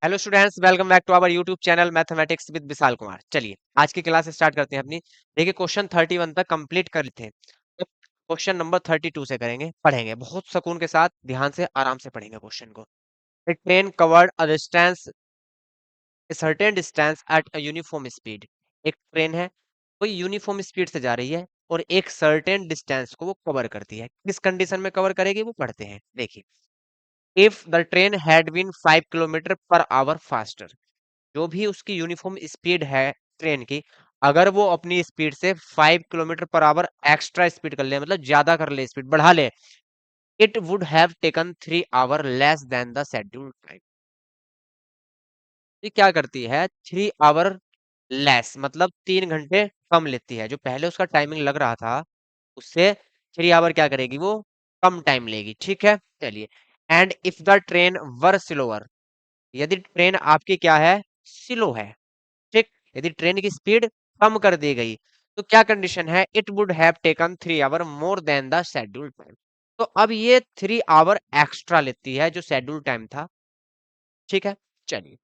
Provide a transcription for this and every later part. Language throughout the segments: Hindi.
Hello students, welcome back to our YouTube channel mathematics with Vishal Kumar. चलिए आज की क्लास स्टार्ट करते हैं अपनी। देखिए क्वेश्चन 31 तक कंप्लीट कर लेते हैं। अब क्वेश्चन नंबर 32 से करेंगे, पढ़ेंगे बहुत सुकून के साथ, ध्यान से आराम से पढ़ेंगे क्वेश्चन को। A train covered a distance a certain distance at a uniform speed. एक ट्रेन है, कोई यूनिफॉर्म स्पीड से जा रही है और एक सर्टेन डिस्टेंस को वो कवर करती है। किस कंडीशन में कवर करेगी वो पढ़ते हैं। देखिए, if the train had been 5 kilometre per hour faster, जो भी उसकी यूनिफॉर्म स्पीड है ट्रेन की, अगर वो अपनी स्पीड से 5 kilometre per hour extra speed कर ले, मतलब ज्यादा कर ले, स्पीड बढ़ा ले, it would have taken 3 our less than the scheduled time. ये क्या करती है? 3 आवर लेस मतलब 3 घंटे कम लेती है। जो पहले उसका टाइमिंग लग रहा था उससे 3 आवर क्या करेगी वो? कम टाइम लेगी। ठीक है, चलिए। And if the train were slower, यदि ट्रेन आपकी क्या है? स्लो है। ठीक, यदि ट्रेन की स्पीड कम कर दी गई तो क्या कंडीशन है? It would have taken 3 hour more than the scheduled time. तो अब ये 3 आवर एक्स्ट्रा लेती है जो शेड्यूल टाइम था। ठीक है, चलिए।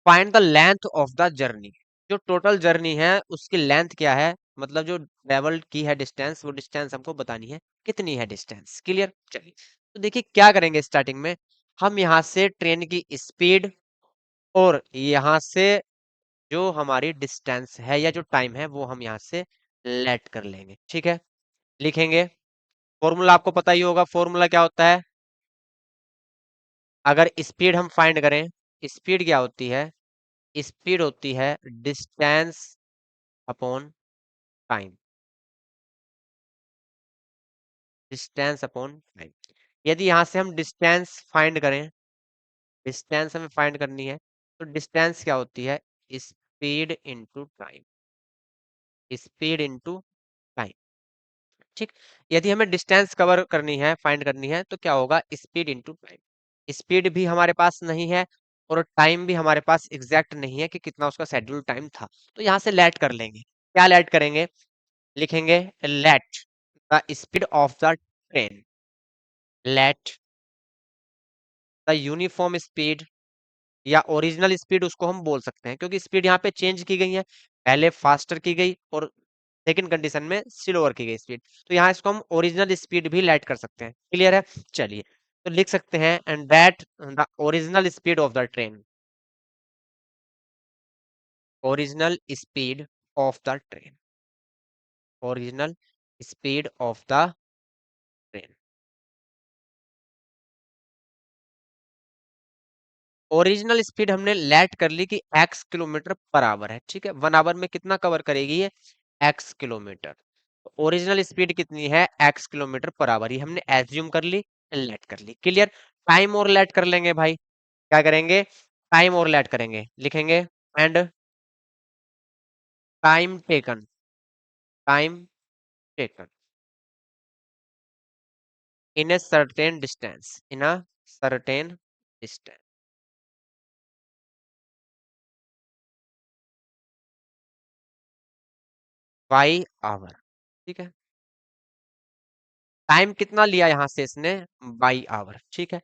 Find the length of the journey, जो टोटल जर्नी है उसकी लेंथ क्या है, मतलब जो ट्रेवल की है डिस्टेंस, वो डिस्टेंस हमको बतानी है कितनी है डिस्टेंस। क्लियर, चलिए। तो देखिए क्या करेंगे स्टार्टिंग में, हम यहाँ से ट्रेन की स्पीड और यहाँ से जो हमारी डिस्टेंस है या जो टाइम है वो हम यहाँ से लेट कर लेंगे। ठीक है, लिखेंगे। फॉर्मूला आपको पता ही होगा, फॉर्मूला क्या होता है? अगर स्पीड हम फाइंड करें, स्पीड क्या होती है? स्पीड होती है distance upon time. Distance upon time. यदि यहाँ से हम डिस्टेंस फाइंड करें, डिस्टेंस हमें फाइंड करनी है, तो डिस्टेंस क्या होती है? Speed into time. Speed into time. ठीक, यदि हमें डिस्टेंस कवर करनी है, फाइंड करनी है, तो क्या होगा? Speed into time. स्पीड भी हमारे पास नहीं है और टाइम भी हमारे पास एग्जैक्ट नहीं है कि कितना उसका शेड्यूल टाइम था, तो यहाँ से लेट कर लेंगे। क्या लेट करेंगे? लिखेंगे let the speed of the train, let the uniform speed, या ओरिजिनल स्पीड उसको हम बोल सकते हैं, क्योंकि स्पीड यहाँ पे चेंज की गई है। पहले फास्टर की गई और सेकंड कंडीशन में स्लोअर की गई स्पीड, तो यहाँ इसको हम ओरिजिनल स्पीड भी लेट कर सकते हैं। क्लियर है, चलिए। तो लिख सकते हैं and that the original speed of the train, original speed of the train, original speed of the train. Original speed हमने लेट कर ली कि x किलोमीटर पर आवर है। ठीक है, 1 आवर में कितना कवर करेगी ये? x kilometre. ओरिजिनल स्पीड कितनी है? x किलोमीटर पर आवर, ये हमने एज्यूम कर ली, लेट कर ली। क्लियर। टाइम और लेट कर लेंगे भाई। क्या करेंगे? टाइम और लेट करेंगे, लिखेंगे and time taken, time taken in a certain distance, in a certain distance, by hour. ठीक है, टाइम कितना लिया यहाँ से इसने? By hour. ठीक है,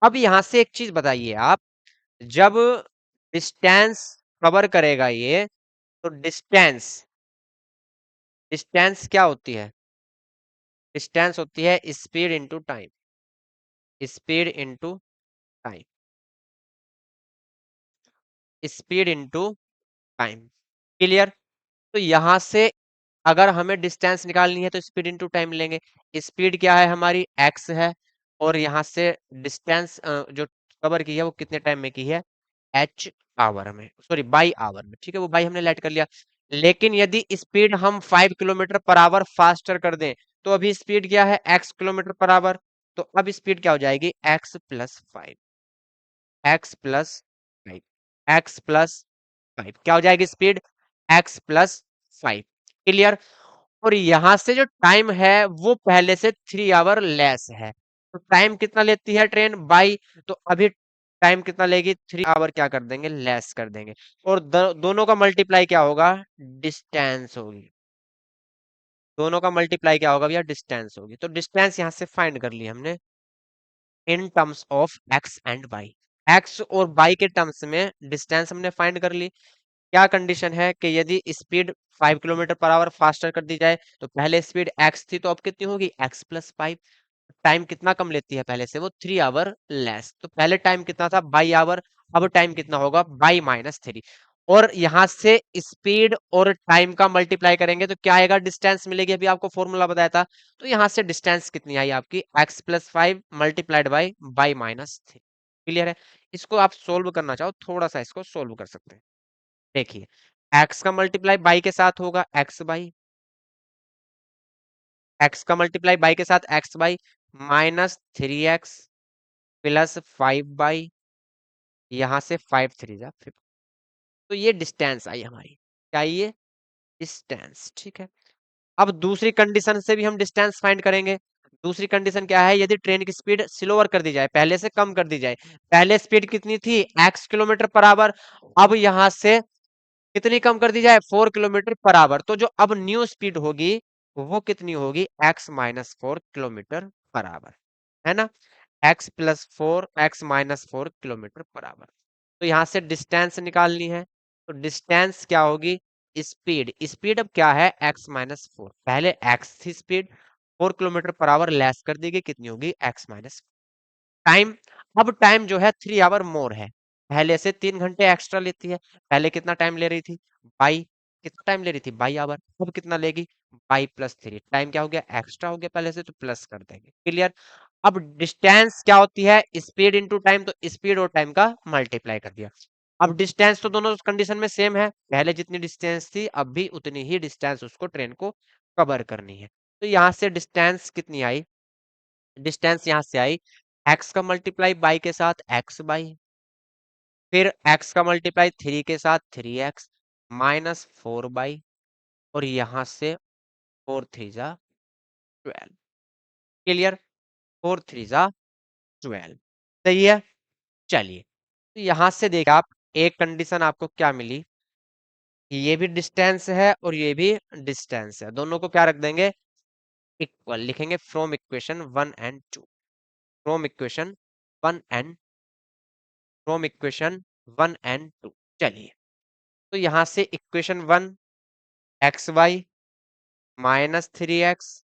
अब यहाँ से एक चीज बताइए आप, जब डिस्टेंस कवर करेगा ये, तो डिस्टेंस, डिस्टेंस क्या होती है? डिस्टेंस होती है speed into time, speed into time, speed into time. Clear. तो यहां से अगर हमें डिस्टेंस निकालनी है तो स्पीड इनटू टाइम लेंगे। स्पीड क्या है हमारी? एक्स है, और यहाँ से डिस्टेंस जो कवर की है वो कितने टाइम में की है? एच आवर में, सॉरी बाई आवर में। ठीक है, वो बाई हमने लेट कर लिया। लेकिन यदि स्पीड हम 5 किलोमीटर पर आवर फास्टर कर दें, तो अभी स्पीड क्या है? X kilometre per our. तो अब स्पीड क्या हो जाएगी? X plus 5, x plus 5, x plus 5 क्या हो जाएगी स्पीड? X plus 5। क्लियर। और यहां से जो टाइम है वो पहले से 3 आवर लेस है, तो टाइम कितना लेती है ट्रेन? बाई। तो अभी टाइम कितना लेगी? 3 आवर क्या कर देंगे? लेस कर देंगे। और दोनों का मल्टीप्लाई क्या होगा? डिस्टेंस होगी। दोनों का मल्टीप्लाई क्या होगा भैया? डिस्टेंस होगी। तो डिस्टेंस यहाँ से फाइंड कर ली हमने। In terms of x and y. X और वाई के टर्म्स में डिस्टेंस हमने फाइंड कर ली। क्या कंडीशन है कि यदि speed 5 kilometre per hour faster कर दी जाए, तो पहले स्पीड एक्स थी तो अब कितनी होगी, एक्स प्लस 5। टाइम कितना कम लेती है पहले से, वो 3 आवर लेस। तो पहले टाइम कितना था, बाई आवर। अब टाइम कितना होगा, बाई -3। और यहां से स्पीड और टाइम का मल्टीप्लाई करेंगे तो क्या आएगा, डिस्टेंस मिलेगी। अभी आपको फॉर्मूला बताया था। तो यहां से डिस्टेंस कितनी आई आपकी, x plus 5 multiplied by by -3। Clear है। इसको आप सोल्व करना चाहो, थोड़ा सा इसको सोल्व कर सकते हैं। देखिए, एक्स का मल्टीप्लाई बाई के साथ होगा एक्स बाई, एक्स का मल्टीप्लाई बाई के साथ x by -3x plus 5 by, यहां से 5 3 जा 5। तो ये डिस्टेंस आई हमारी, क्या ये डिस्टेंस। ठीक है। अब दूसरी कंडीशन से भी हम डिस्टेंस फाइंड करेंगे। दूसरी कंडीशन क्या है, यदि ट्रेन की स्पीड स्लोअर कर दी जाए, पहले से कम कर दी जाए। पहले स्पीड कितनी थी, x किलोमीटर पर आवर। अब यहां से कितनी कम कर दी जाए, 4 किलोमीटर पर आवर। तो जो अब न्यू स्पीड होगी वो कितनी होगी, x -4 किलोमीटर पर आवर, है ना। x+4 x-4 kilometre per our. तो यहां से डिस्टेंस निकालनी है। तो डिस्टेंस क्या होगी, स्पीड। स्पीड अब क्या है, x-4। पहले x थी speed, 4 kilometre per our less कर दी गई, कितनी होगी, x-। टाइम, अब टाइम जो है 3 आवर मोर है। पहले से 3 घंटे एक्स्ट्रा लेती है। पहले कितना टाइम ले रही थी, बाई। कितना टाइम ले रही थी, बाई आवर। अब कितना लेगी, बाई+3। टाइम क्या हो गया, एक्स्ट्रा हो गया पहले से, तो प्लस कर देंगे। क्लियर। अब डिस्टेंस क्या होती है, स्पीड इंटू टाइम। तो स्पीड और टाइम का मल्टीप्लाई कर दिया। अब डिस्टेंस तो दोनों कंडीशन में सेम है, पहले जितनी डिस्टेंस थी अब भी उतनी ही डिस्टेंस उसको ट्रेन को कवर करनी है। तो यहाँ से डिस्टेंस कितनी आई, डिस्टेंस यहाँ से आई एक्स का मल्टीप्लाई बाई के साथ एक्स बाई, फिर एक्स का मल्टीप्लाई 3 के साथ 3x -4 बाई, और यहां से 4 3 जा 12। क्लियर। 4 3 जा 12। सही है। चलिए, तो यहां से देखिए आप, एक कंडीशन आपको क्या मिली कि ये भी डिस्टेंस है और ये भी डिस्टेंस है। दोनों को क्या रख देंगे, इक्वल लिखेंगे from equation 1 and 2। From equation 1 and from equation 1 and 2। चलिए, तो यहां से equation 1, x y -3x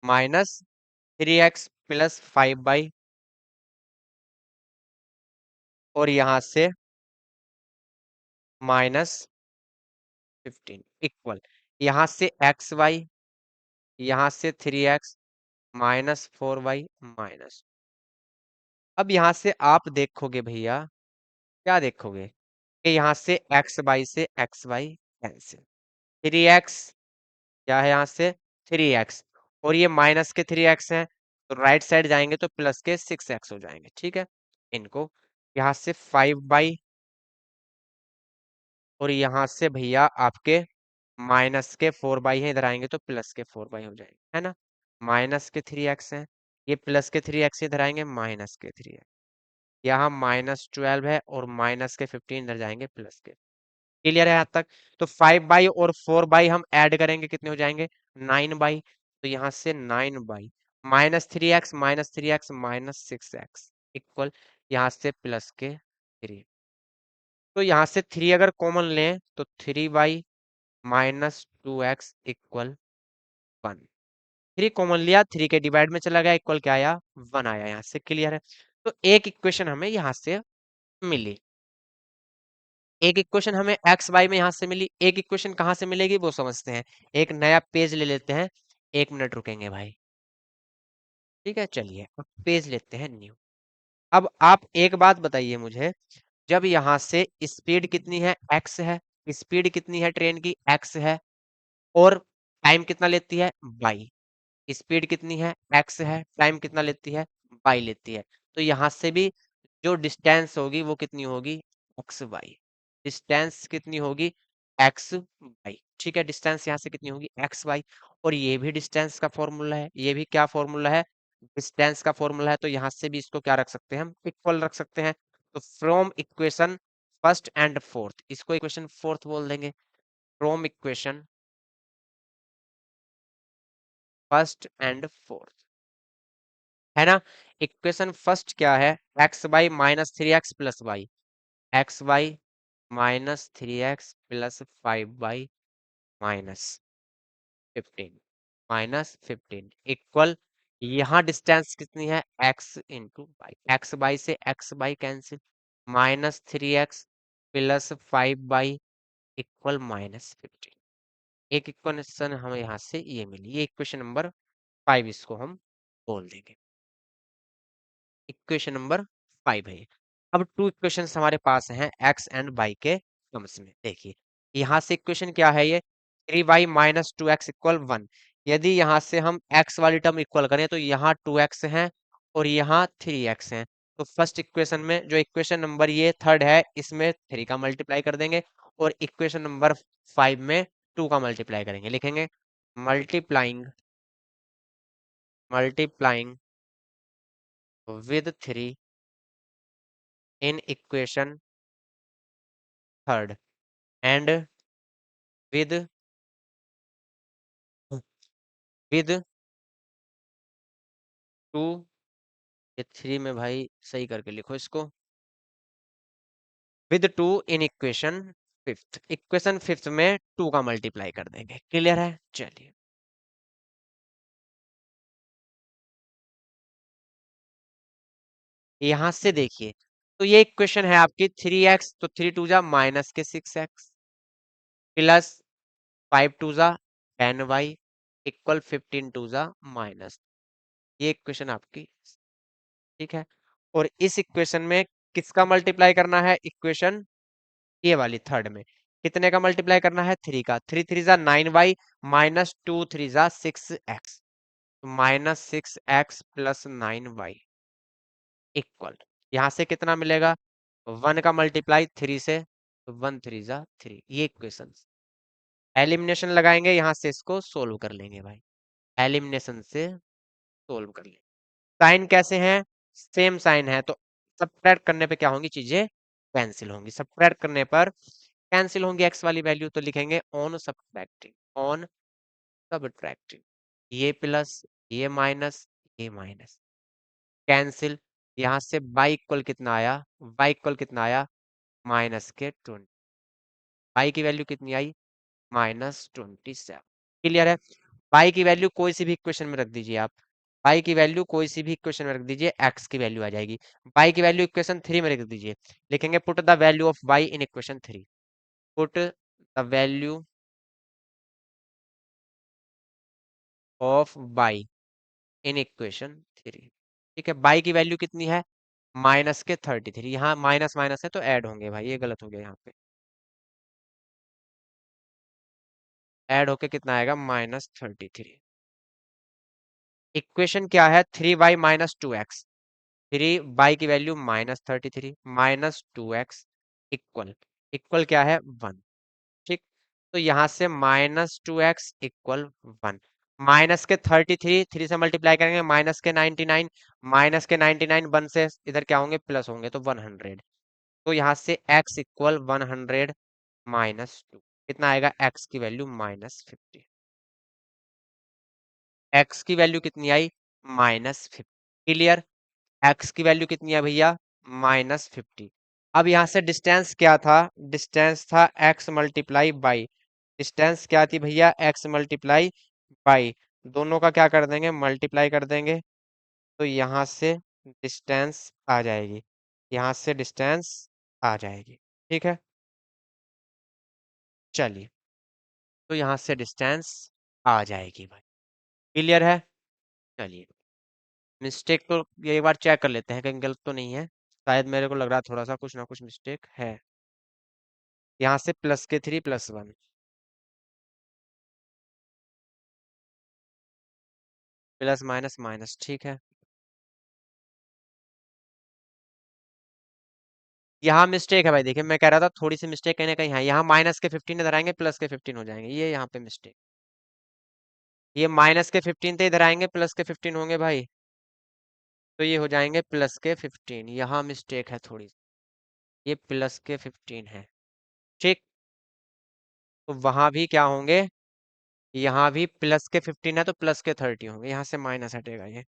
-3x + 5 by, और यहां से -15 इक्वल, यहां से एक्स वाई, यहां से 3x -4y माइनस। अब यहां से आप देखोगे भैया, क्या देखोगे कि यहां से एक्स वाई से एक्स वाई कैंसिल, 3x क्या है यहाँ से 3x, और ये माइनस के 3x हैं, तो राइट साइड जाएंगे तो प्लस के 6x हो जाएंगे। ठीक है। इनको यहाँ से 5 बाई, और यहाँ से भैया आपके माइनस के 4 बाई है, इधर आएंगे तो प्लस के 4 बाई हो जाएंगे, है ना। माइनस के 3x है, ये प्लस के 3x इधर आएंगे, माइनस के 3x। यहाँ -12 है और माइनस के 15 इधर जाएंगे प्लस के। क्लियर है यहाँ तक। तो 5 बाई और 4 बाई हम ऐड करेंगे, कितने हो जाएंगे, 9 बाई। तो यहाँ से 9 बाई -3x -6x इक्वल, यहाँ से प्लस के 3। तो यहाँ से 3 अगर कॉमन लें तो 3 बाई -2x इक्वल 1। 3 कॉमन लिया, 3 के डिवाइड में चला गया, इक्वल क्या आया, 1 आया। यहाँ से क्लियर है। तो एक इक्वेशन हमें यहाँ से मिली, एक इक्वेशन हमें एक्स वाई में यहां से मिली। एक इक्वेशन कहां से मिलेगी वो समझते हैं। एक नया पेज ले लेते हैं, 1 मिनट रुकेंगे भाई। ठीक है, चलिए अब पेज लेते हैं न्यू। अब आप एक बात बताइए मुझे, जब यहां से स्पीड कितनी है, एक्स है, स्पीड कितनी है ट्रेन की, एक्स है, और टाइम कितना लेती है, बाई। स्पीड कितनी है, एक्स है, टाइम कितना लेती है, बाई लेती है। तो यहां से भी जो डिस्टेंस होगी वो कितनी होगी, एक्स बाई। डिस्टेंस कितनी होगी, एक्स बाई। ठीक है, डिस्टेंस यहाँ से कितनी होगी, एक्स बाई। और ये भी डिस्टेंस का फॉर्मूला है, ये भी क्या फॉर्मूला है, डिस्टेंस का फॉर्मूला है। तो यहाँ से भी इसको क्या रख सकते हैं, हम इक्वल रख सकते हैं। तो from equation first and fourth, इसको इक्वेशन फोर्थ बोल देंगे। From equation first and fourth, है ना। इक्वेशन फर्स्ट क्या है, x by -3x + y, x by -3x + 5 by -15 equal, यहाँ डिस्टेंस कितनी है, x×y, एक्स बाई से x by cancel, -3x + 5 by equal -15। एक इक्वेशन हमें यहाँ से ये मिली, ये इक्वेशन नंबर 5 इसको हम बोल देंगे, इक्वेशन नंबर 5 है ये। अब टू इक्वेशंस हमारे पास हैं एक्स एंड वाई के टर्म्स में। देखिए यहाँ से इक्वेशन क्या है ये, 3y - 2x = 1। यदि यहाँ से हम x वाली टर्म इक्वल करें तो यहाँ 2x है और यहाँ 3x है। तो फर्स्ट इक्वेशन में जो इक्वेशन नंबर ये थर्ड है, इसमें 3 का मल्टीप्लाई कर देंगे और इक्वेशन नंबर 5 में 2 का मल्टीप्लाई करेंगे। लिखेंगे multiplying multiplying with 3 in equation third and with with 2, ये 3 में भाई सही करके लिखो इसको, with 2 in equation fifth, equation fifth में 2 का मल्टीप्लाई कर देंगे। क्लियर है, चलिए यहां से देखिए, तो ये इक्वेशन है आपकी 3x, तो 3 × 2 = -6x plus 5 × 2 = 10y equal 15 × 2 = minus, ये इक्वेशन आपकी ठीक है। और इस इक्वेशन में किसका मल्टीप्लाई करना है, इक्वेशन ये वाली थर्ड में कितने का मल्टीप्लाई करना है, 3 का, 3×3 = 9y -2×3 = 6x, -6x + 9y equal, यहाँ से कितना मिलेगा, 1 का मल्टीप्लाई 3 से, तो 1×3 = 3, ये इक्वेशन एलिमिनेशन लगाएंगे, यहाँ से इसको सोल्व कर लेंगे भाई, एलिमिनेशन से सोल्व कर लेंगे। साइन कैसे हैं, सेम साइन है, तो सब्ट्रैक्ट करने पे क्या होंगी चीजें, कैंसिल होंगी, सब्ट्रैक्ट करने पर कैंसिल होंगी एक्स वाली वैल्यू, तो लिखेंगे ऑन सब्ट्रैक्टिंग, ऑन सब्ट्रैक्टिंग, ये प्लस ये माइनस ये माइनस कैंसिल, यहाँ से बाई इक्वल कितना आया, बाई इक्वल कितना आया, -20, बाई की वैल्यू कितनी आई, -27। क्लियर है, बाई की वैल्यू कोई सी भी इक्वेशन में रख दीजिए आप, बाई की वैल्यू कोई सी भी इक्वेशन में रख दीजिए, एक्स की वैल्यू आ जाएगी। बाई की वैल्यू इक्वेशन 3 में रख दीजिए, लिखेंगे put the value of by in equation 3, put the value of by in equation 3। ठीक है, बाई की वैल्यू कितनी है, -33, यहाँ माइनस माइनस है तो ऐड होंगे भाई, ये गलत हो गया, यहाँ पे ऐड होके कितना आएगा, -33। इक्वेशन क्या है, 3y - 2x, 3y की वैल्यू -33 -2x इक्वल, इक्वल क्या है, 1। ठीक, तो यहाँ से -2x = 1, माइनस के 33 3 से मल्टीप्लाई करेंगे, -के 99, -के 99 1 से इधर क्या होंगे, प्लस होंगे, तो 100, तो यहाँ से x = 100 -2 कितना आएगा, x की वैल्यू -50, x की वैल्यू कितनी आई, -50। क्लियर, x की वैल्यू कितनी है भैया, -50। अब यहाँ से डिस्टेंस क्या था, डिस्टेंस था x × बाई, डिस्टेंस क्या थी भैया, x × बाई, दोनों का क्या कर देंगे, मल्टीप्लाई कर देंगे, तो यहाँ से डिस्टेंस आ जाएगी, यहाँ से डिस्टेंस आ जाएगी। ठीक है, चलिए, तो यहाँ से डिस्टेंस आ जाएगी भाई। क्लियर है, चलिए मिस्टेक तो ये एक बार चेक कर लेते हैं कहीं गलत तो नहीं है, शायद मेरे को लग रहा है थोड़ा सा कुछ ना कुछ मिस्टेक है। यहाँ से +3 + 1, प्लस माइनस माइनस, ठीक है। यहाँ मिस्टेक है भाई, देखिए मैं कह रहा था थोड़ी सी मिस्टेक कहीं ना कहीं है, यहाँ -के 15 इधर आएंगे, +के 15 हो जाएंगे, ये यहाँ पे मिस्टेक, ये -के 15 थे, इधर आएंगे +के 15 होंगे भाई, तो ये हो जाएंगे +के 15, यहाँ मिस्टेक है थोड़ी सी, ये +के 15 है। ठीक, तो वहां भी क्या होंगे, यहाँ भी +के 15 है तो +के 30 होंगे, यहाँ से माइनस हटेगा ये,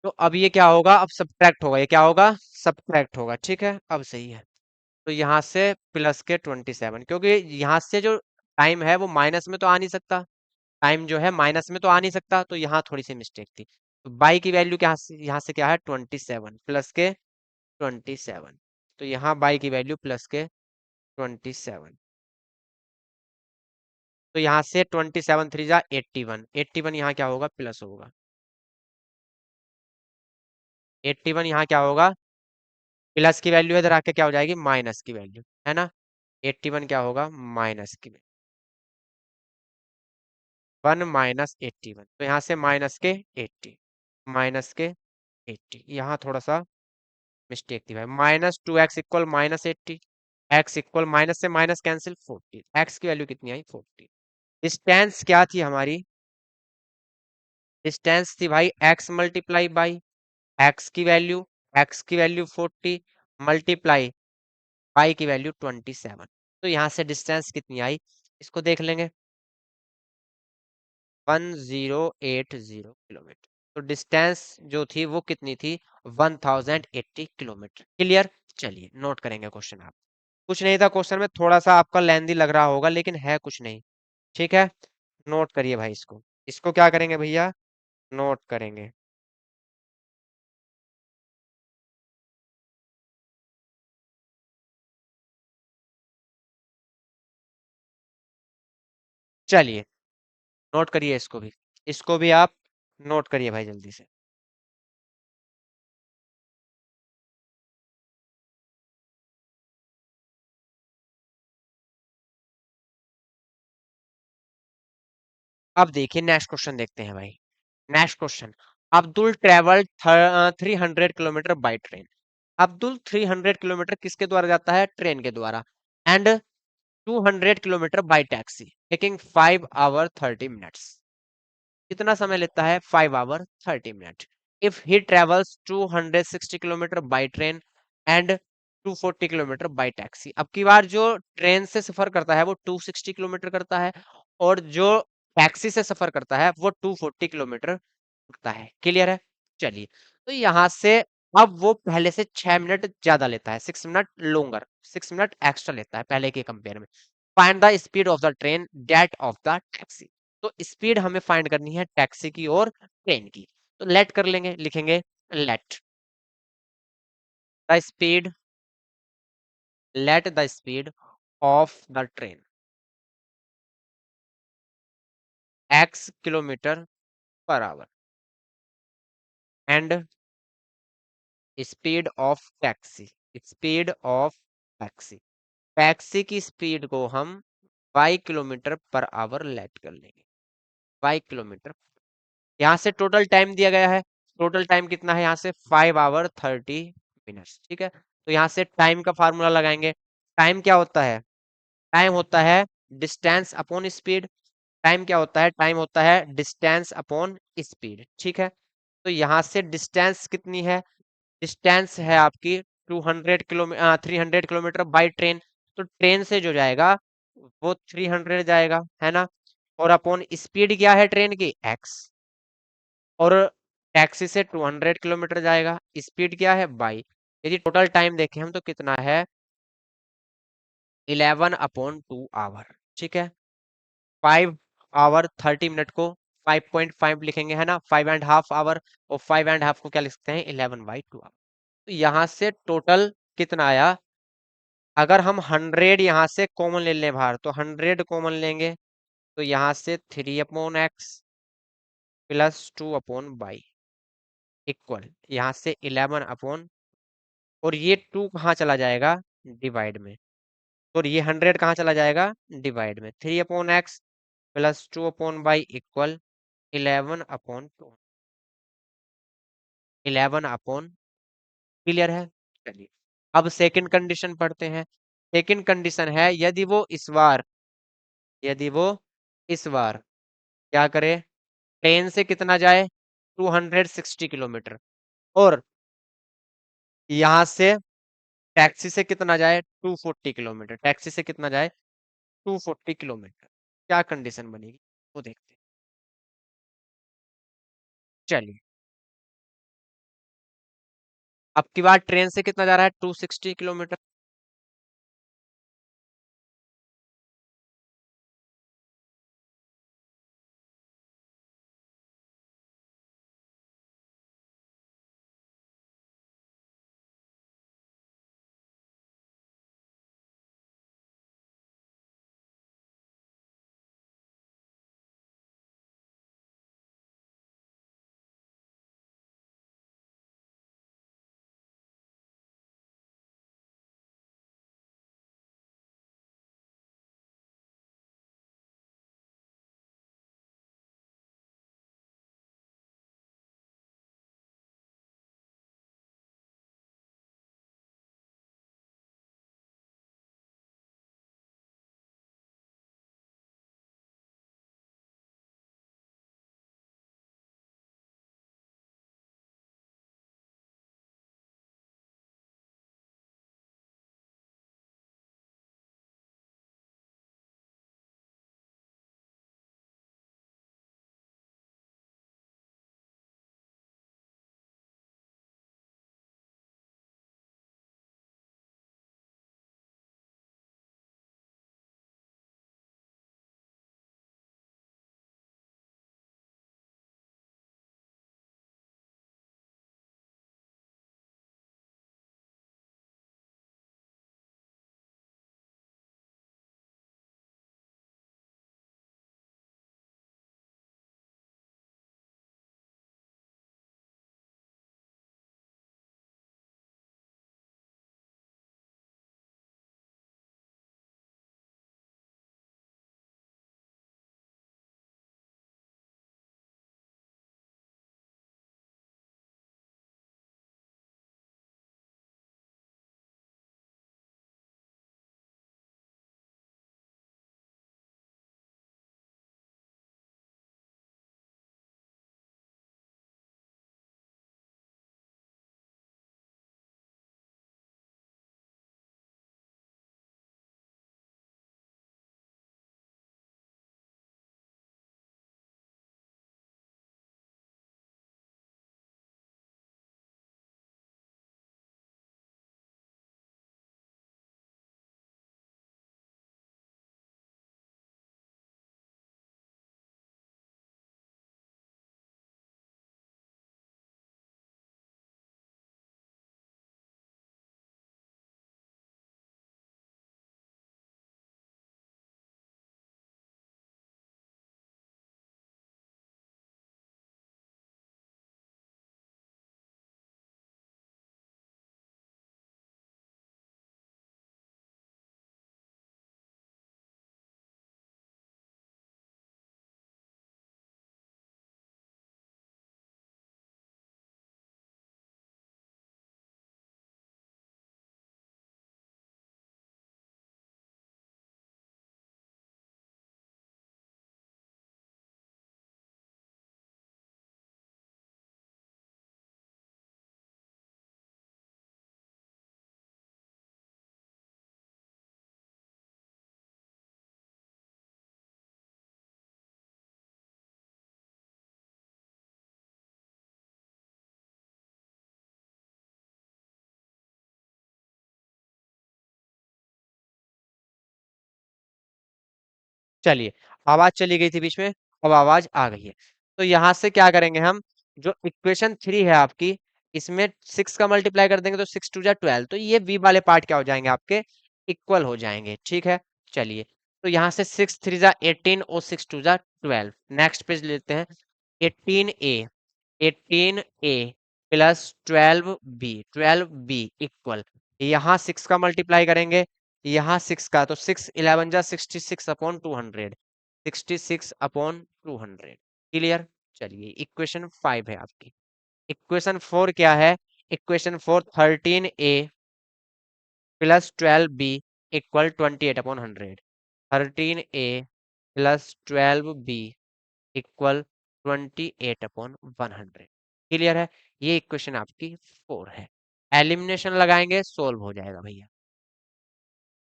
तो अब ये क्या होगा, अब सब्ट्रैक्ट होगा, ये क्या होगा, सब्ट्रैक्ट होगा, ठीक है, अब सही है। तो यहाँ से प्लस के 27, क्योंकि यहाँ से जो टाइम है वो माइनस में तो आ नहीं सकता, टाइम जो है माइनस में तो आ नहीं सकता, तो यहाँ थोड़ी सी मिस्टेक थी। तो बाई की वैल्यू क्या, यहाँ से क्या है 27 प्लस के 27, तो यहाँ बाई की वैल्यू प्लस के 27, तो यहाँ से 27 थ्री जा 81, 81 यहाँ क्या होगा, प्लस होगा, 81 यहाँ क्या होगा, प्लस की वैल्यू इधर आके क्या हो जाएगी, माइनस की वैल्यू, है ना, 81 क्या होगा, माइनस की, 1 - 81, तो यहाँ से माइनस के 80, माइनस के 80, यहाँ थोड़ा सा मिस्टेक थी भाई, -2x equal -80, x equal minus से माइनस कैंसिल 40, x की वैल्यू कितनी आई 40। डिस्टेंस क्या थी हमारी, डिस्टेंस थी भाई x मल्टीप्लाई बाई x की वैल्यू 40 मल्टीप्लाई बाई की वैल्यू 27, तो यहाँ से डिस्टेंस कितनी आई, इसको देख लेंगे, 1080 किलोमीटर, तो डिस्टेंस जो थी वो कितनी थी, 1080 किलोमीटर, क्लियर। चलिए नोट करेंगे क्वेश्चन आप, कुछ नहीं था क्वेश्चन में, थोड़ा सा आपका लेंदी लग रहा होगा लेकिन है कुछ नहीं, ठीक है, नोट करिए भाई इसको, इसको क्या करेंगे भैया, नोट करेंगे। चलिए नोट करिए इसको भी, इसको भी आप नोट करिए भाई जल्दी से। अब देखिए नेक्स्ट क्वेश्चन देखते हैं भाई, next question, Abdul travel 300 kilometre by train, Abdul 300 kilometre किसके द्वारा जाता है, ट्रेन के द्वारा, and 200 kilometre by taxi taking 5 hour 30 minutes, कितना समय लेता है, 5 hour 30 minute, if he travels 260 kilometre by train and 240 kilometre by taxi, अब की बार जो ट्रेन से सफर करता है वो 260 किलोमीटर करता है, और जो टैक्सी से सफर करता है वो 240 किलोमीटर करता है, क्लियर है। चलिए, तो यहाँ से अब वो पहले से 6 मिनट ज्यादा लेता है, 6 मिनट लोंगर, 6 मिनट एक्स्ट्रा लेता है पहले के कंपेयर में, find the speed of the train that of the taxi, तो स्पीड हमें फाइंड करनी है टैक्सी की और ट्रेन की, तो लेट कर लेंगे, लिखेंगे let the speed, let the speed of the train x kilometre per hour and speed of taxi, speed of taxi, taxi की स्पीड को हम y kilometre per hour let कर लेंगे, y किलोमीटर, यहाँ से टोटल टाइम दिया गया है, टोटल टाइम कितना है यहाँ से 5 आवर 30 मिनट्स, ठीक है, तो यहाँ से टाइम का फार्मूला लगाएंगे, टाइम क्या होता है, टाइम होता है डिस्टेंस अपॉन स्पीड, टाइम क्या होता है, टाइम होता है डिस्टेंस अपॉन स्पीड, ठीक है, तो यहाँ से डिस्टेंस कितनी है, डिस्टेंस है आपकी 200 किलोमीटर 300 किलोमीटर बाई ट्रेन, तो ट्रेन से जो जाएगा वो 300 जाएगा, है ना, और अपॉन स्पीड क्या है ट्रेन की x, और टैक्सी से 200 किलोमीटर जाएगा, स्पीड क्या है बाई, यदि टोटल टाइम देखें हम तो कितना है 11/2 आवर, ठीक है, 5 आवर 30 मिनट को 5.5 लिखेंगे, है ना, 5.5 आवर, और 5.5 को क्या लिख सकते हैं 11/2 आवर, तो यहाँ से टोटल कितना आया, अगर हम 100 यहाँ से कॉमन ले लें बाहर, तो 100 कॉमन लेंगे, तो यहाँ से 3/x +2/बाई इक्वल यहाँ से 11 और ये 2 कहाँ चला जाएगा, डिवाइड में, और ये 100 कहाँ चला जाएगा, डिवाइड में, 3/x +2/बाई इक्वल 11/2, 11 क्लियर है। चलिए अब सेकंड कंडीशन पढ़ते हैं, सेकंड कंडीशन है यदि वो इस बार क्या करे, ट्रेन से कितना जाए 260 किलोमीटर, और यहाँ से टैक्सी से कितना जाए 240 किलोमीटर, टैक्सी से कितना जाए 240 किलोमीटर, क्या कंडीशन बनेगी वो देखते हैं। चलिए अब की बार ट्रेन से कितना जा रहा है, 260 किलोमीटर। चलिए, आवाज चली गई थी बीच में, अब आवाज आ गई है। तो यहाँ से क्या करेंगे हम, जो इक्वेशन 3 है आपकी, इसमें 6 का मल्टीप्लाई कर देंगे तो 6 2 जा 12, तो ये बी वाले पार्ट क्या हो जाएंगे आपके, इक्वल हो जाएंगे। ठीक है, चलिए, तो यहाँ से 6 3 जा 18 और 6 2 जा 12। नेक्स्ट पेज लेते हैं। 18a प्लस 12b इक्वल, यहाँ 6 का मल्टीप्लाई करेंगे, यहाँ 6 का, तो 6 11 जा 66 अपॉन 200, 66 अपॉन 200। क्लियर। चलिए, इक्वेशन 5 है आपकी। इक्वेशन 4 क्या है, equation 4 13a plus 12b equal 28/100। 13a plus 12b equal 28/100। Clear है, ये इक्वेशन आपकी 4 है। एलिमिनेशन लगाएंगे, सोल्व हो जाएगा भैया।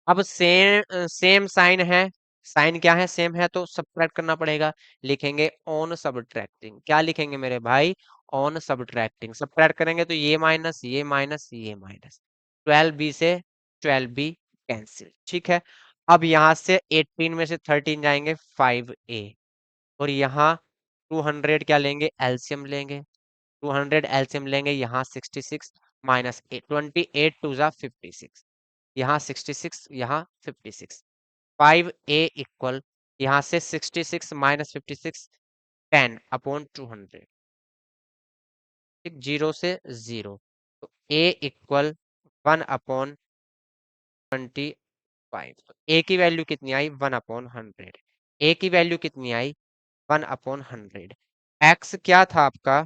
अब सेम सेम साइन है, साइन क्या है, सेम है, तो सब्ट्रैक्ट करना पड़ेगा। लिखेंगे ऑन सब्ट्रैक्टिंग, क्या लिखेंगे मेरे भाई, ऑन सब्ट्रैक्टिंग, सब्ट्रैक्ट करेंगे तो ये माइनस ये माइनस ये माइनस, 12b से 12b कैंसिल। ठीक है, अब यहाँ से 18 में से 13 जाएंगे 5a, और यहाँ 200 क्या लेंगे, एलसीएम लेंगे, 200 एलसीएम लेंगे, यहाँ 66 माइनस 28 टू जा 56, यहाँ 66 यहाँ 56, 5a इक्वल, यहाँ से 66 माइनस 56 10 अपॉन 200, ठीक, 0 से 0, तो a इक्वल 1/25, तो a की वैल्यू कितनी आई 1/100, a की वैल्यू कितनी आई 1/100, x क्या था आपका,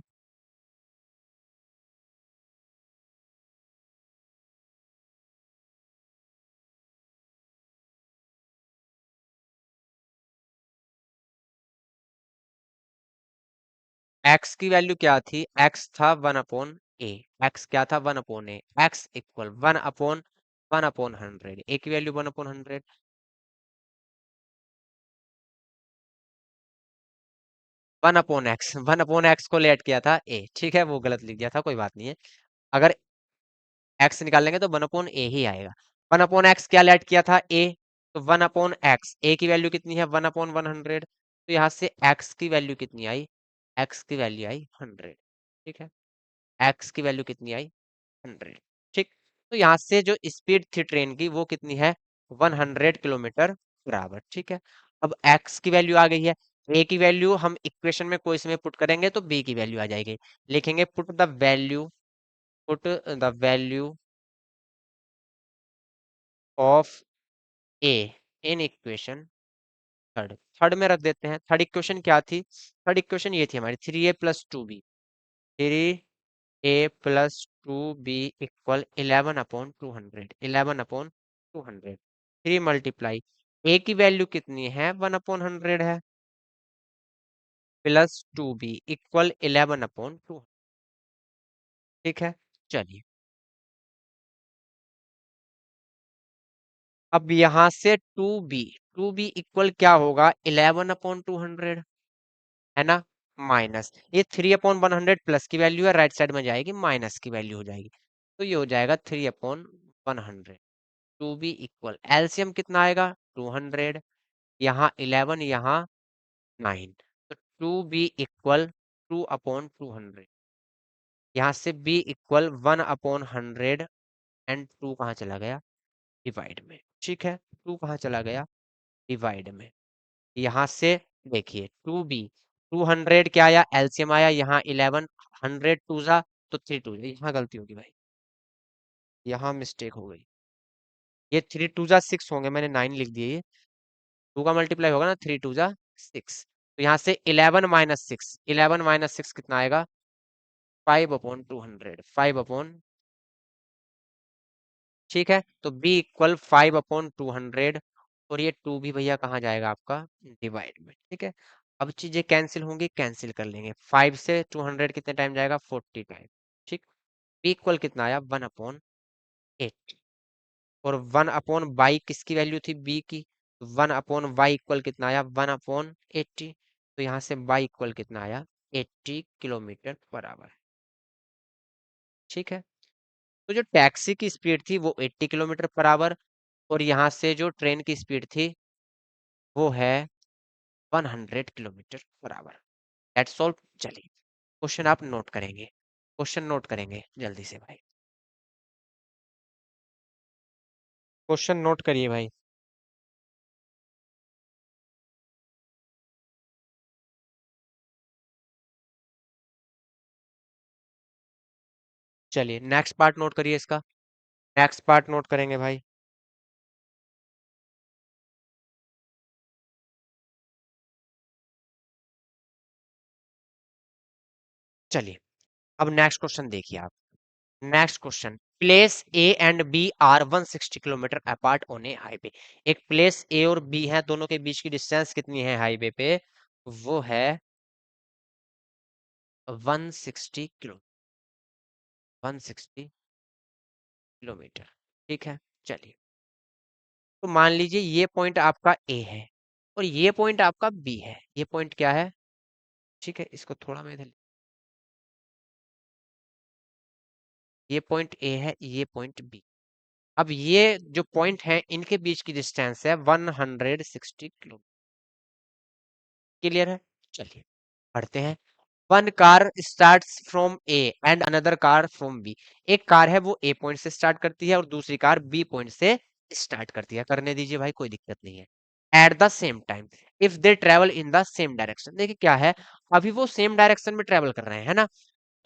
x की वैल्यू क्या थी, x था 1/a, x क्या था 1/a, x इक्वल 1/100, a की वैल्यू 1/100, 1/x, 1/x को लेट किया था a, ठीक है, वो गलत लिख दिया था, कोई बात नहीं है। अगर x निकाल लेंगे तो 1/a ही आएगा। 1/x क्या लेट किया था, a, तो 1/x, a की वैल्यू कितनी है 1/100, तो यहाँ से x की वैल्यू कितनी आई, x की वैल्यू आई 100, ठीक है, x की वैल्यू कितनी आई 100, ठीक। तो यहाँ से जो स्पीड थी ट्रेन की वो कितनी है 100 किलोमीटर बराबर, ठीक है। अब x की वैल्यू आ गई है, a की वैल्यू हम इक्वेशन में कोई इसमें पुट करेंगे तो b की वैल्यू आ जाएगी, लिखेंगे put the value of a in equation third, third में रख देते हैं। थर्ड इक्वेशन क्या थी, थर्ड इक्वेशन ये थी हमारी 3a plus 2b, 3a plus 2b equal 11/200, 11/200, 3 multiply, a की वैल्यू कितनी है 1/100 है, प्लस 2b इक्वल 11/200, ठीक है। चलिए, अब यहां से 2b इक्वल क्या होगा 11/200, है ना, माइनस ये 3/100 प्लस की वैल्यू है, राइट साइड में जाएगी माइनस की वैल्यू हो जाएगी, तो ये हो जाएगा 3/100, 2b इक्वल, एलसीएम कितना आएगा 200, यहाँ 11 यहाँ 9, तो 2b इक्वल 2/200, यहाँ से b इक्वल 1/100, एंड 2 कहाँ चला गया डिवाइड में, ठीक है, 2 कहाँ चला गया डिवाइड में, यहाँ से देखिए 2b, 200 क्या आया एलसीएम आया, यहाँ 11, 100 टू जा तो 3 टू, यहाँ गलती होगी भाई, यहाँ मिस्टेक हो गई, ये 3 टू जा 6 होंगे, मैंने 9 लिख दिए, ये 2 का मल्टीप्लाई होगा ना, 3 टू जा 6, तो यहाँ से 11 - 6, 11 - 6 कितना आएगा 5/200, 5 ठीक है, तो b इक्वल 5/200, और ये 2 भी भैया कहाँ जाएगा आपका डिवाइड में, ठीक है। अब चीजें कैंसिल होंगी, कैंसिल कर लेंगे, 5 से 200 कितने टाइम जाएगा 40 टाइम, ठीक। b इक्वल कितना आया 1/8, और 1/y किसकी वैल्यू थी b की, 1/y इक्वल कितना आया 1/80, तो यहाँ से y इक्वल कितना आया 80 किलोमीटर पर आवर, ठीक है। तो जो टैक्सी की स्पीड थी वो 80 किलोमीटर पर आवर, और यहाँ से जो ट्रेन की स्पीड थी वो है 100 kilometre per our, that's all. चलिए, क्वेश्चन आप नोट करेंगे, क्वेश्चन नोट करेंगे जल्दी से भाई, क्वेश्चन नोट करिए भाई। चलिए नेक्स्ट पार्ट नोट करिए इसका, नेक्स्ट पार्ट नोट करेंगे भाई। चलिए, अब नेक्स्ट क्वेश्चन देखिए आप, next question, place A and B are 160 kilometre apart on a highway, एक प्लेस ए और बी है, दोनों के बीच की डिस्टेंस कितनी है हाईवे पे, वो है 160 किलो, 160 किलोमीटर, ठीक है। चलिए, तो मान लीजिए ये पॉइंट आपका ए है और ये पॉइंट आपका बी है, ये पॉइंट क्या है, ठीक है, इसको थोड़ा मैं इधर ये पॉइंट ए है, ये पॉइंट बी। अब ये जो पॉइंट है इनके बीच की डिस्टेंस है 160 किलोमीटर। क्लियर है? चलिए पढ़ते हैं। One car start from A and another car from B. एक कार है वो ए पॉइंट से स्टार्ट करती है और दूसरी कार बी पॉइंट से स्टार्ट करती है। करने दीजिए भाई, कोई दिक्कत नहीं है। Eight the same time if they travel in the same direction. देखिए क्या है, अभी वो सेम डायरेक्शन में ट्रेवल कर रहे हैं, है ना।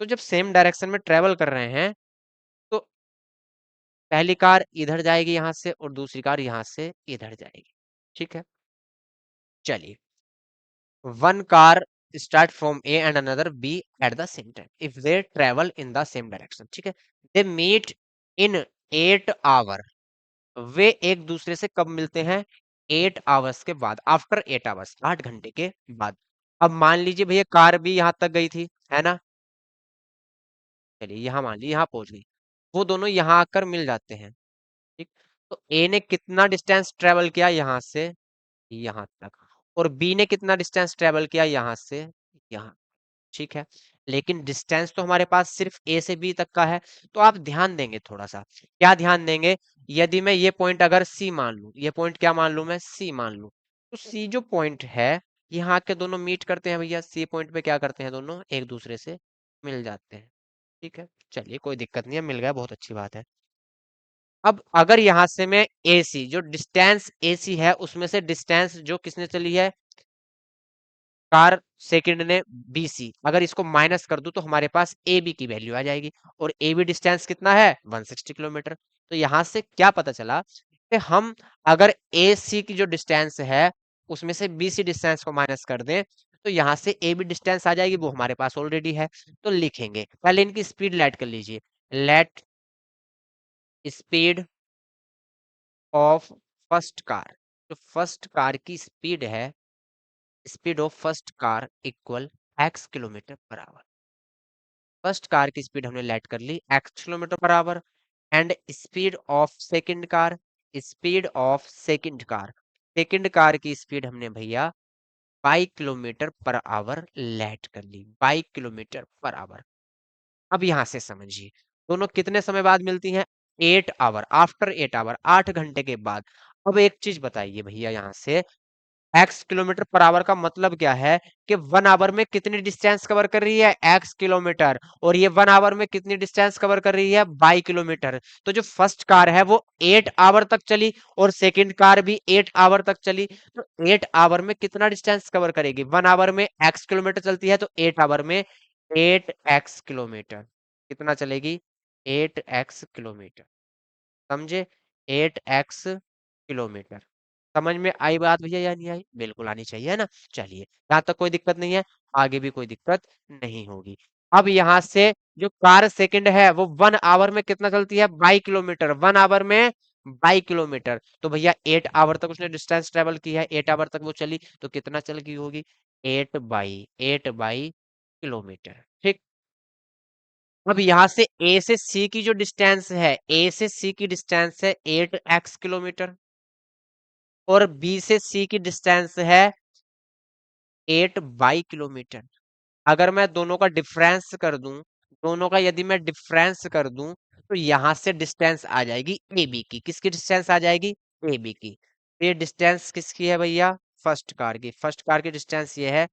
तो जब सेम डायरेक्शन में ट्रेवल कर रहे हैं तो पहली कार इधर जाएगी यहां से और दूसरी कार यहां से इधर जाएगी। ठीक है, चलिए। One car start from A and another B at the same time if they travel in the same direction. ठीक है, दे मीट इन 8 आवर। वे एक दूसरे से कब मिलते हैं? 8 आवर्स के बाद, आफ्टर 8 आवर्स, 8 घंटे के बाद। अब मान लीजिए भैया कार भी यहां तक गई थी, है ना। चलिए यहाँ मान लीजिए यहाँ पहुंच गई, वो दोनों यहाँ आकर मिल जाते हैं। ठीक, तो ए ने कितना डिस्टेंस ट्रेवल किया यहाँ से यहाँ तक, और बी ने कितना डिस्टेंस ट्रेवल किया यहाँ से यहाँ। ठीक है, लेकिन डिस्टेंस तो हमारे पास सिर्फ ए से बी तक का है। तो आप ध्यान देंगे थोड़ा सा, क्या ध्यान देंगे, यदि मैं ये पॉइंट अगर सी मान लूं, ये पॉइंट क्या मान लूं, मैं सी मान लूं, तो सी जो पॉइंट है यहाँ के दोनों मीट करते हैं भैया, सी पॉइंट पे क्या करते हैं, दोनों एक दूसरे से मिल जाते हैं। ठीक है, चलिए कोई दिक्कत नहीं है, मिल गया, बहुत अच्छी बात है। अब अगर यहां से मैं ए सी, जो डिस्टेंस ए सी है उसमें से डिस्टेंस जो किसने चली है, कार सेकंड ने बीसी, अगर इसको माइनस कर दूं तो हमारे पास ए बी की वैल्यू आ जाएगी। और ए बी डिस्टेंस कितना है, 160 किलोमीटर। तो यहां से क्या पता चला कि हम अगर ए सी की जो डिस्टेंस है उसमें से बी सी डिस्टेंस को माइनस कर दें तो यहाँ से ए बी डिस्टेंस आ जाएगी, वो हमारे पास ऑलरेडी है। तो लिखेंगे, पहले इनकी स्पीड लेट कर लीजिए। Let speed of first car, जो फर्स्ट कार की स्पीड है, speed of first car equal x kilometre per hour. First car की स्पीड हमने लेट कर ली x kilometre per hour, and speed of second car, speed of second car, second car की स्पीड हमने भैया 22 किलोमीटर पर आवर लेट कर ली, 22 किलोमीटर पर आवर। अब यहां से समझिए दोनों कितने समय बाद मिलती हैं, 8 आवर, आफ्टर 8 आवर, 8 घंटे के बाद। अब एक चीज बताइए भैया, यहाँ से एक्स किलोमीटर पर आवर का मतलब क्या है कि 1 आवर में कितनी डिस्टेंस कवर कर रही है, एक्स किलोमीटर, और ये 1 आवर में कितनी डिस्टेंस कवर कर रही है, 22 किलोमीटर। तो जो फर्स्ट कार है वो 8 आवर तक चली और सेकंड कार भी 8 आवर तक चली। तो 8 आवर में कितना डिस्टेंस कवर करेगी, 1 आवर में एक्स किलोमीटर चलती है तो 8 आवर में 8 एक्स किलोमीटर कितना चलेगी, 8 एक्स किलोमीटर। समझे, 8 एक्स किलोमीटर। समझ में आई बात भैया या नहीं आई, बिल्कुल आनी चाहिए, है ना। चलिए यहाँ तक कोई दिक्कत नहीं है, आगे भी कोई दिक्कत नहीं होगी। अब यहाँ से जो कार सेकंड है वो 1 आवर में कितना चलती है, 22 किलोमीटर, 1 आवर में 22 किलोमीटर। तो भैया 8 आवर तक उसने डिस्टेंस ट्रेवल की है, 8 आवर तक वो चली, तो कितना चल गई होगी, 8 बाई किलोमीटर। ठीक, अब यहाँ से ए से सी की जो डिस्टेंस है, ए से सी की डिस्टेंस है 8 एक्स किलोमीटर, और बी से सी की डिस्टेंस है 8 बाई किलोमीटर। अगर मैं दोनों का डिफरेंस कर दूं, दोनों का यदि मैं डिफरेंस कर दूं तो यहां से डिस्टेंस आ जाएगी ए बी की, किसकी डिस्टेंस आ जाएगी, ए बी की। ये डिस्टेंस किसकी है भैया, फर्स्ट कार की, फर्स्ट कार की डिस्टेंस ये है,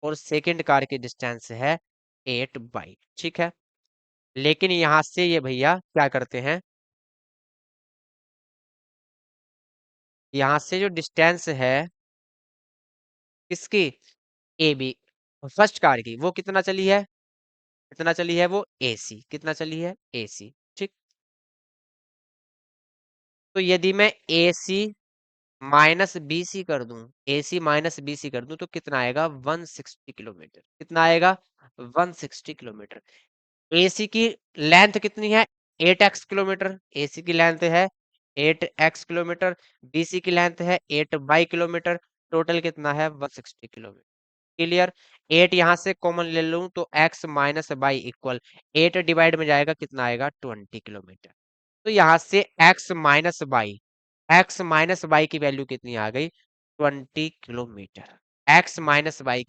और सेकंड कार की डिस्टेंस है 8 बाई। ठीक है, लेकिन यहां से ये भैया क्या करते हैं, यहाँ से जो डिस्टेंस है किसकी, ए बी, फर्स्ट कार की, वो कितना चली है, कितना चली है वो एसी, कितना चली है एसी। ठीक, तो यदि मैं एसी माइनस बीसी कर दूं, एसी माइनस बीसी कर दूं तो कितना आएगा, 160 किलोमीटर। कितना आएगा, 160 किलोमीटर। एसी की लेंथ कितनी है, 8 एक्स किलोमीटर, एसी की लेंथ है 8 एक्स किलोमीटर, बीसी की लेंथ है 8 बाई किलोमीटर, टोटल कितना है 160 किलोमीटर। क्लियर, 8 यहां से कॉमन ले लूं तो x minus by equal 8 divide में जाएगा कितना आएगा, 20 किलोमीटर। तो यहां से x माइनस बाई की वैल्यू कितनी आ गई, 20 किलोमीटर। x माइनस बाई,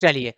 चलिए